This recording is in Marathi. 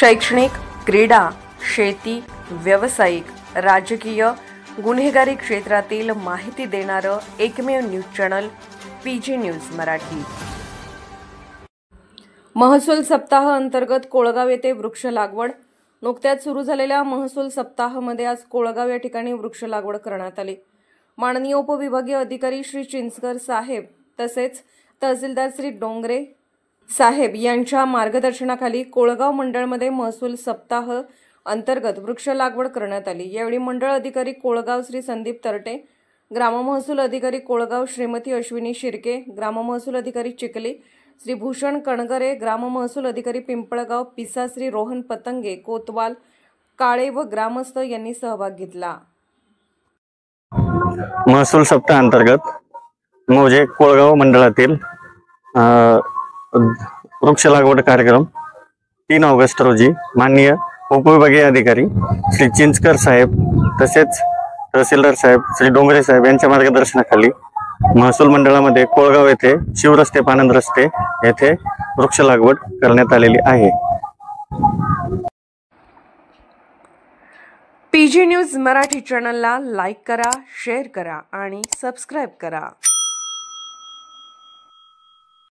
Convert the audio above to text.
शैक्षणिक, क्रीडा, शेती, व्यावसायिक, राजकीय, गुन्हेगारी क्षेत्रातील माहिती देणारं एकमेव news channel PG news Marathi. महसूल सप्ताह अंतर्गत कोळगाव येथे वृक्ष लागवड। नुकत्याच सुरू झालेल्या महसूल सप्ताहामध्ये आज कोळगाव या ठिकाणी वृक्ष लागवड करण्यात आली। माननीय उपविभागीय अधिकारी श्री चिंचकर साहेब तसेच तहसीलदार श्री डोंगरे साहेब यांच्या मार्गदर्शनाखाली कोळगाव मंडळमध्ये महसूल सप्ताह अंतर्गत वृक्ष लागवड करण्यात आली। यावेळी मंडळ अधिकारी कोळगाव श्री संदीप तरटे, ग्राम महसूल अधिकारी कोळगाव श्रीमती अश्विनी शिर्के, ग्राम महसूल अधिकारी चिखली श्री भूषण कणगरे, ग्राम महसूल अधिकारी पिंपळगाव पिसा श्री रोहन पतंगे कोतवाल काळे व ग्रामस्थ यांनी सहभाग घेतला। महसूल सप्ताह अंतर्गत मौजे कोळगाव मंडळातील वृक्ष लागवड कार्यक्रम 3 ऑगस्ट रोजी माननीय उपविभागीय अधिकारी श्री चिंचकर साहेब तसेच तहसीलदार साहेब श्री डोंगरे साहेब यांच्या मार्गदर्शनाखाली महसूल मंडळामध्ये कोळगाव येथे शिवरस्ते पानंद रस्ते येथे वृक्ष लागवड करण्यात आलेली आहे। पीजी न्यूज मराठी चॅनलला लाईक करा, शेअर करा आणि सबस्क्राइब करा।